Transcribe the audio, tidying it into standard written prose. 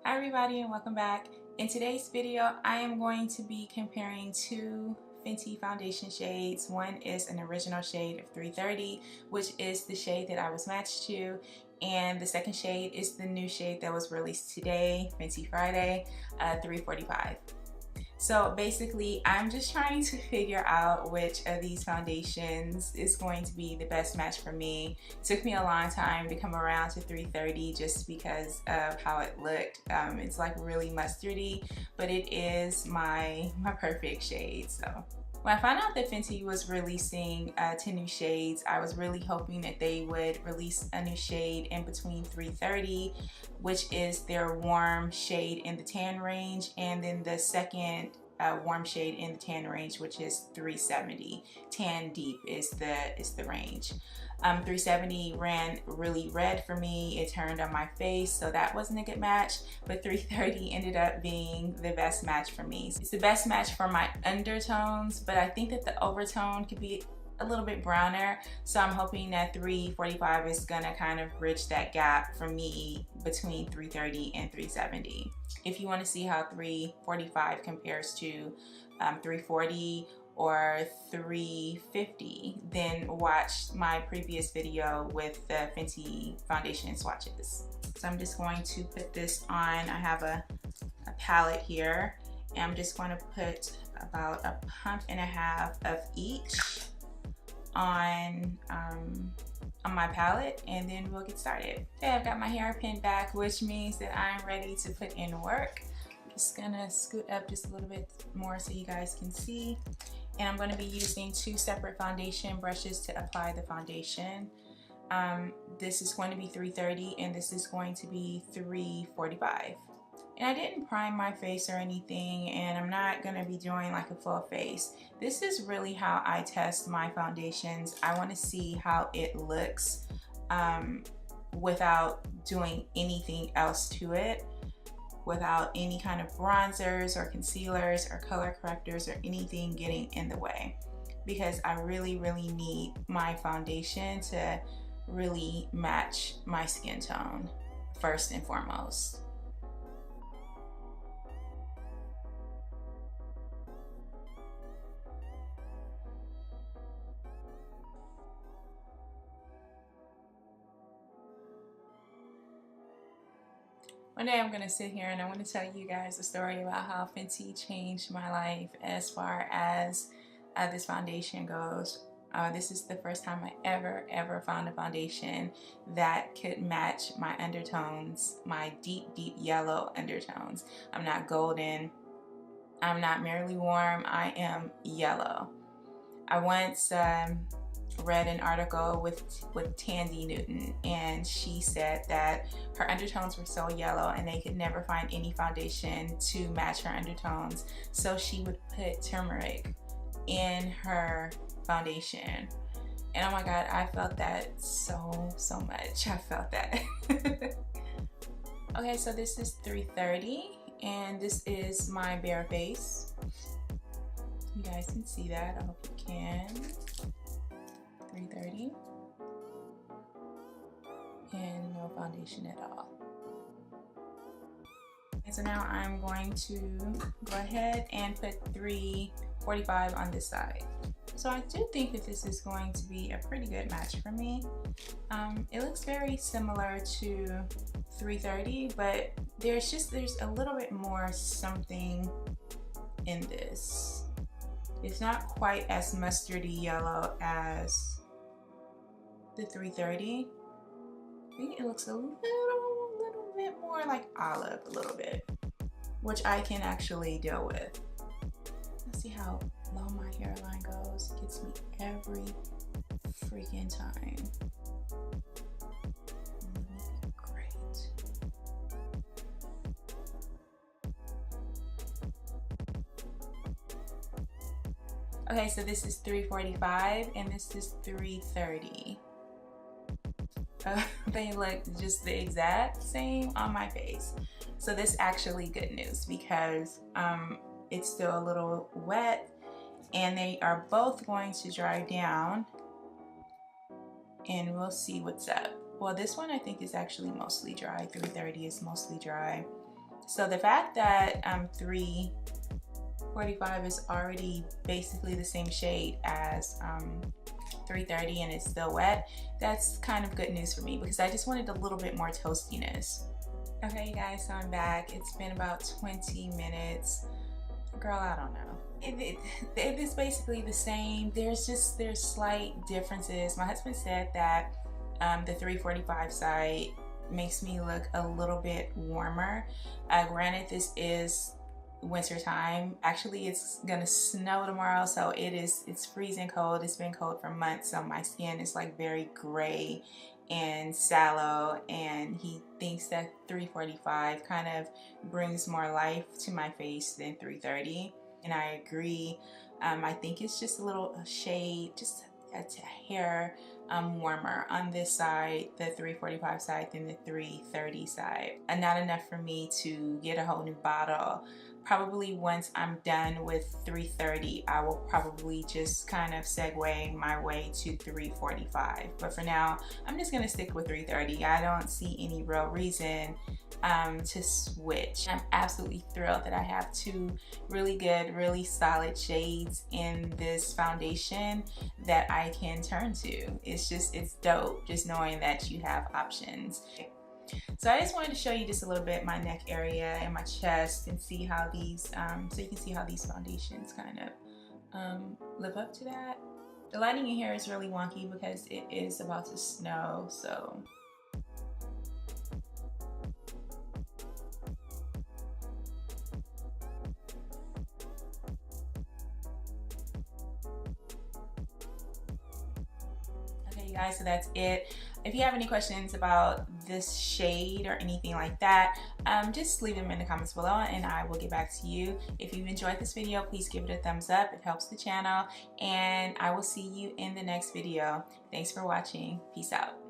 Hi everybody and welcome back. In today's video I am going to be comparing two Fenty foundation shades. One is an original shade of 330, which is the shade that I was matched to, and the second shade is the new shade that was released today, Fenty Friday, 345. So basically I'm just trying to figure out which of these foundations is going to be the best match for me. It took me a long time to come around to 330 just because of how it looked. It's like really mustardy, but it is my perfect shade. So when I found out that Fenty was releasing 10 new shades, I was really hoping that they would release a new shade in between 330, which is their warm shade in the tan range, and then the second warm shade in the tan range, which is 370. Tan deep is the range. 370 ran really red for me. It turned on my face, so that wasn't a good match, but 330 ended up being the best match for me. It's the best match for my undertones, but I think that the overtone could be a little bit browner, so I'm hoping that 345 is gonna kind of bridge that gap for me between 330 and 370. If you want to see how 345 compares to 340 or 350, then watch my previous video with the Fenty foundation swatches. So I'm just going to put this on. I have a palette here, and I'm just going to put about a pump and a half of each on my palette, and then we'll get started. Okay, I've got my hair pinned back, which means that I'm ready to put in work. I'm just gonna scoot up just a little bit more so you guys can see. And I'm going to be using two separate foundation brushes to apply the foundation. This is going to be 330 and this is going to be 345. And I didn't prime my face or anything, and I'm not going to be doing like a full face. This is really how I test my foundations. I want to see how it looks without doing anything else to it, without any kind of bronzers or concealers or color correctors or anything getting in the way, because I really need my foundation to really match my skin tone first and foremost. One day I'm going to sit here and I want to tell you guys a story about how Fenty changed my life as far as this foundation goes. This is the first time I ever found a foundation that could match my undertones, my deep yellow undertones. I'm not golden, I'm not merely warm, I am yellow. I once read an article with Tandy Newton, and she said that her undertones were so yellow and they could never find any foundation to match her undertones, so she would put turmeric in her foundation. And oh my god, I felt that so much. I felt that. Okay, so this is 330 and this is my bare face. You guys can see that, I hope you can. 330 and no foundation at all. And so now I'm going to go ahead and put 345 on this side. So I do think that this is going to be a pretty good match for me. It looks very similar to 330, but there's a little bit more something in this. It's not quite as mustardy yellow as the 330. I think it looks a little bit more like olive, a little bit, which I can actually deal with. Let's see how low my hairline goes. It gets me every freaking time. Great. Okay, so this is 345 and this is 330. They look just the exact same on my face. So this is actually good news because it's still a little wet and they are both going to dry down and we'll see what's up. Well, this one I think is actually mostly dry. 330 is mostly dry. So the fact that 345 is already basically the same shade as 330 and it's still wet, that's kind of good news for me because I just wanted a little bit more toastiness. Okay, you guys, so I'm back. It's been about 20 minutes. Girl, I don't know. It is basically the same. There's slight differences. My husband said that the 345 side makes me look a little bit warmer. Granted, this is winter time. Actually, it's gonna snow tomorrow, so it's freezing cold. It's been cold for months, so my skin is like very gray and sallow, and he thinks that 345 kind of brings more life to my face than 330, and I agree. I think it's just a little shade, just a hair warmer on this side, the 345 side, than the 330 side, and not enough for me to get a whole new bottle. Probably once I'm done with 330, I will probably just kind of segue my way to 345. But for now, I'm just gonna stick with 330. I don't see any real reason to switch. I'm absolutely thrilled that I have two really good, really solid shades in this foundation that I can turn to. It's dope just knowing that you have options. So I just wanted to show you just a little bit my neck area and my chest and see how these, so you can see how these foundations kind of live up to that. The lighting in here is really wonky because it is about to snow, so. Okay, you guys, so that's it. If you have any questions about this shade or anything like that, just leave them in the comments below and I will get back to you. If you've enjoyed this video, please give it a thumbs up. It helps the channel, and I will see you in the next video. Thanks for watching. Peace out.